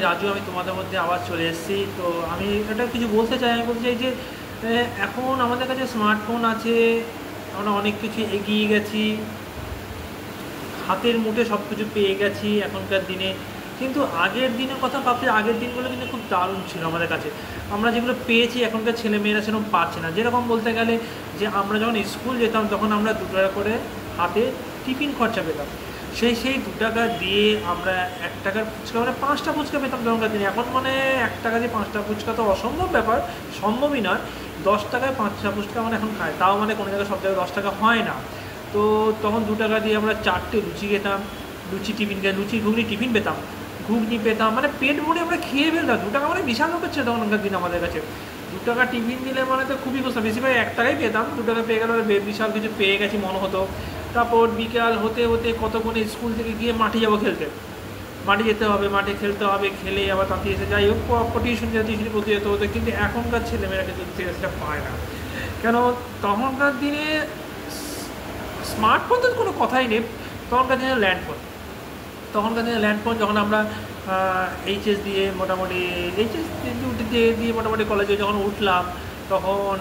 রাজু, আমি তোমাদের মধ্যে আবার চলে এসেছি। তো আমি এটা কিছু বলতে চাই, আমি বলতে চাই যে এখন আমাদের কাছে স্মার্টফোন আছে, আমরা অনেক কিছু এগিয়ে গেছি, হাতের মুঠে সব কিছু পেয়ে গেছি এখনকার দিনে। কিন্তু আগের দিনের কথা ভাবতে, আগের দিনগুলো কিন্তু খুব দারুণ ছিল আমাদের কাছে। আমরা যেগুলো পেয়েছি এখনকার ছেলেমেয়েরা সেরকম পাচ্ছে না। যেরকম বলতে গেলে যে আমরা যখন স্কুল যেতাম তখন আমরা 2 টাকা করে হাতে টিফিন খরচা পেতাম। সেই 2 টাকা দিয়ে আমরা 1 টাকার ফুচকা, মানে 5টা ফুচকা পেতাম তখনকার দিনে। এখন মানে 1 টাকা দিয়ে 5টা ফুচকা তো অসম্ভব ব্যাপার, সম্ভবই নয়। 10 টাকায় 5টা ফুচকা মানে এখন খায়, তাও মানে কোনো জায়গায় সব জায়গায় 10 টাকা হয় না। তো তখন 2 টাকা দিয়ে আমরা 4টে লুচি খেতাম, লুচি ঘুগনি টিফিন পেতাম, ঘুগনি পেতাম, মানে পেট ভরে আমরা খেয়ে ফেলতাম। 2 টাকা মানে বিশাল ব্যাপার ছিল তখনকার দিন আমাদের কাছে। 2 টাকা টিফিন দিলে মানে তো খুবই কষ্ট, বেশিরভাগ 1 টাকাই পেতাম। 2 টাকা পেয়ে গেলে বিশাল কিছু পেয়ে গেছি মনে হতো। তারপর বিকাল হতে হতে কতক্ষণে স্কুল থেকে গিয়ে মাঠে যাবো খেলতে, মাঠে যেতে হবে, মাঠে খেলতে হবে, খেলে আবার তাতে এসে যাই হোক টিউশনি করতে যেতে হতো। কিন্তু এখনকার ছেলেমেয়েরা কিন্তু সেটা পায় না। কেন? তখনকার দিনে স্মার্টফোন তো কোনো কথাই নেই, তখনকার দিনে ল্যান্ডফোন যখন আমরা এইচএস দিয়ে মোটামুটি দিয়ে মোটামুটি কলেজে যখন উঠলাম, তখন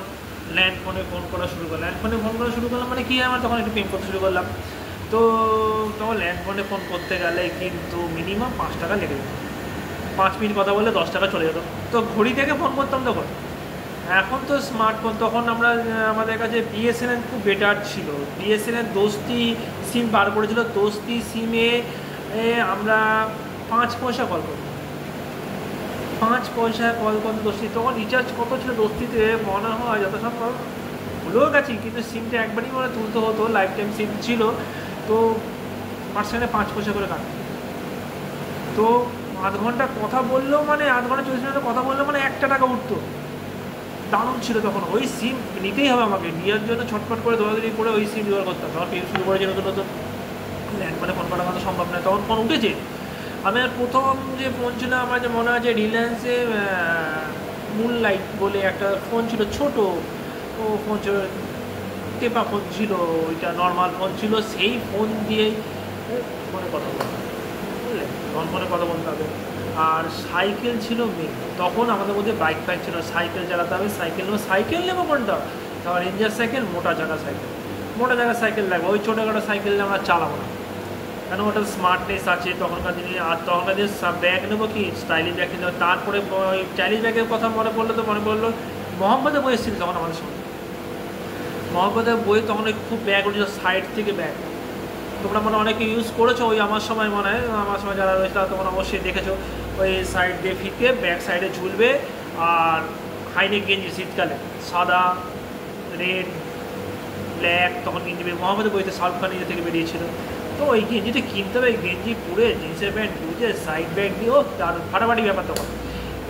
ল্যান্ডফোনে ফোন করা শুরু করলাম। মানে কি, আমার তখন একটু প্রেম করতে শুরু করলাম। তো তখন ল্যান্ডফোনে ফোন করতে গেলে কিন্তু মিনিমাম 5 টাকা লেগে যেত। 5 মিনিট কথা বললে 10 টাকা চলে যেত। তো ঘড়ি থেকে ফোন করতাম তখন। এখন তো স্মার্টফোন, তখন আমরা আমাদের কাছে বিএসএনএল খুব বেটার ছিল। বিএসএনএল দোস্তি সিম বার করেছিল, দোস্তি সিমে আমরা 5 পয়সা কল করতাম, 5 পয়সা কল করতাম দোস্তি। তখন রিচার্জ কত ছিল দোস্তিতে মনে হয় যত সব ভুলেও গেছি, কিন্তু সিমটা একবারই মানে তুলতে হতো, লাইফ টাইম সিম ছিল। তো পার্সেন্টে 5 পয়সা করে কাটতো। তো আধ ঘন্টা কথা বললেও মানে আধ ঘন্টা 40 মিনিট কথা বললেও মানে 1 টাকা উঠতো। দারুণ ছিল তখন। ওই সিম নিতেই হবে আমাকে, নেওয়ার জন্য ছটফট করে দৌড়াদৌড়ি করে ওই সিম জোগাড় করতাম। তখন পেয়ে শুরু করেছে নতুন নতুন, ল্যান্ডফোনে ফোন করা তো সম্ভব নয়, তখন ফোন উঠেছে। আমার প্রথম যে ফোন ছিল, আমার যে মনে আছে রিলায়েন্সে মুনলাইট বলে একটা ফোন ছিল, ছোট ও ফোন ছিল, টেপা ফোন ছিল, ওইটা নর্মাল ফোন ছিল। সেই ফোন দিয়েই ফোনে কথা বলতাম, বুঝলেন, তখন ফোনে কথা বলতে হবে। আর সাইকেল ছিল মেন, তখন আমাদের মধ্যে বাইক ছিল, সাইকেল চালাতে হবে, সাইকেল নেবো কোনটা, তারপর রেঞ্জার সাইকেল, মোটা সাইকেল লাগবে। ওই ছোটোখাটো সাইকেল আমরা চালাবো না, কেন ওটার স্মার্টনেস আছে তখনকার দিনে। আর তখনকার দিনে ব্যাগ নেবো কি, স্টাইলিশ ব্যাগ কিনতে হবে। তারপরে ওই স্টাইলিশ ব্যাগের কথা মনে পড়লো মোহাম্মদের বই এসেছিল তখন আমাদের সঙ্গে। মোহাম্মদের বই তখন খুব ব্যাগ উঠেছিল, সাইড থেকে ব্যাগ। তোমরা মনে অনেকে ইউজ করেছো, ওই আমার সময় মনে হয়, আমার সময় যারা রয়েছে তারা তোমরা অবশ্যই দেখেছো। ওই সাইড দিয়ে ফিতে ব্যাক সাইডে ঝুলবে, আর হাইনেক গেঞ্জি শীতকালে, সাদা, রেড, ব্ল্যাক, তখন গেঞ্জি মোহাম্মদের বইতে শাহরুখ খান নিজে থেকে বেরিয়েছিল। তো ওই গেঞ্জিটা কিনতে হবে, গেঞ্জি পরে জিন্সের প্যান্ট বুঝে সাইড ব্যাগ দিয়েও তার ফাটাফাটি ব্যাপার। তখন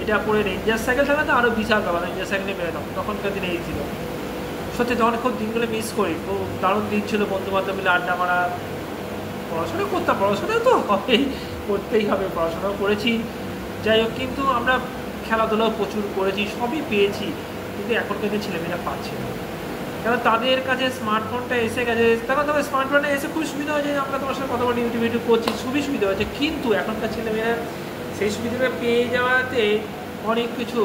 এটা পরে রেঞ্জার সাইকেল থাকলে তো আরও বিশাল ব্যাপার, রেঞ্জার সাইকেলে বেরোতাম তখনকার দিনে। এই ছিল সত্যি, তখন খুব দিনগুলো মিস করি। খুব দারুণ দিন ছিল, বন্ধুবান্ধব মিলে আড্ডা মারা, পড়াশোনা করতাম, পড়াশোনা তো করতেই হবে, পড়াশোনাও করেছি যাই হোক। কিন্তু আমরা খেলাধুলাও প্রচুর করেছি, সবই পেয়েছি। কিন্তু এখনকার দিনে ছেলেমেয়েরা পাচ্ছে না, কারণ তাদের কাছে স্মার্টফোনটা এসে গেছে। তখন স্মার্টফোনটা এসে খুব সুবিধা হয়েছে, আমরা তোমার সাথে কথা বলি, ইউটিউব করছি, খুবই সুবিধা হয়েছে। কিন্তু এখনকার ছেলেমেয়েরা সেই সুবিধাটা পেয়ে যাওয়াতে অনেক কিছু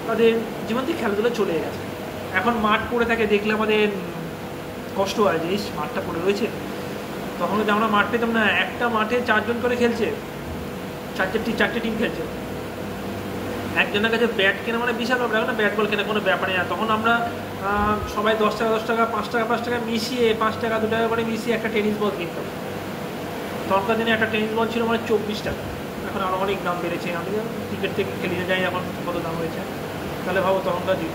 তাদের জীবন থেকে খেলাধুলা চলে গেছে। এখন মাঠ পড়ে থাকে দেখলে আমাদের কষ্ট হয় যে এই মাঠটা পড়ে রয়েছে। তখন যদি আমরা মাঠ পেতাম না, একটা মাঠে 4জন করে খেলছে, 4টে টিম খেলছে, একজনের কাছে ব্যাট কেনা মানে বিশাল ব্যাপার। এখন ব্যাট বল কেনা কোনো ব্যাপারই না। তখন আমরা সবাই 10 টাকা 5 টাকা মিশিয়ে, 5 টাকা 2 টাকা করে মিশিয়ে একটা টেনিস বল কিনতাম। তখনকার দিনে একটা টেনিস বল ছিল মানে 24 টাকা, এখন আরও অনেক দাম বেড়েছে। আমি ক্রিকেট থেকে খেলিয়ে যাই, এখন কত দাম হয়েছে। তাহলে ভাবো তখনকার দিন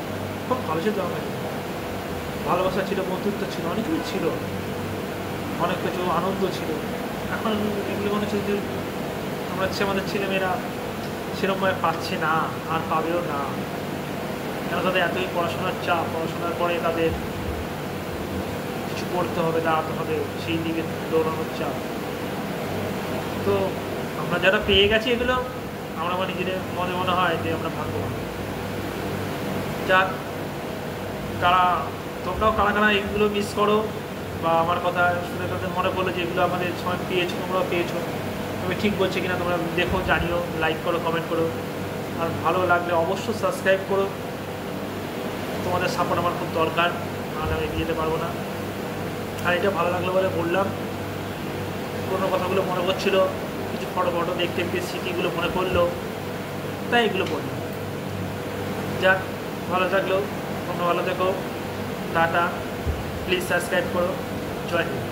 খুব ভালো ছিল। তখনকার ভালোবাসা ছিল, বন্ধুত্ব ছিল, অনেক কিছু ছিল, অনেক কিছু আনন্দ ছিল। এখন এগুলো মনে হচ্ছে যে আমাদের ছেলেমেয়েরা সেরকমভাবে পাচ্ছে না, আর পাবেও না। কেন? তাদের এতই পড়াশোনার চাপ, পড়াশোনার পরে তাদের কিছু করতে হবে, দাঁড়াতে হবে, সেই দিকে দৌড়ানোর চাপ। তো আমরা যারা পেয়ে গেছি এগুলো, আমরা আমার নিজেদের মনে হয় যে আমরা ভাগ্যবান। যাক, তোমরাও কারা এগুলো মিস করো, বা আমার কথা শুনে তাদের মনে পড়লো যে এগুলো আমাদের সময় পেয়েছো, তোমরাও পেয়েছো। তো আমি ঠিক বলছি কিনা তোমরা দেখো, জানিও, লাইক করো, কমেন্ট করো, আর ভালো লাগলে অবশ্যই সাবস্ক্রাইব করো। তোমাদের সাপোর্ট আমার খুব দরকার, নাহলে আমি এগিয়ে যেতে পারবো না। আর এটা ভালো লাগলো বলে বললাম, পুরোনো কথাগুলো মনে করছিল, কিছু ফটো দেখতে দেখতে স্মৃতিগুলো মনে পড়লো, তাই এগুলো বললাম। যাক, ভালো থাকলেও তোমরা ভালো দেখো, টাটা, প্লিজ সাবস্ক্রাইব করো, জয় হিন্দ।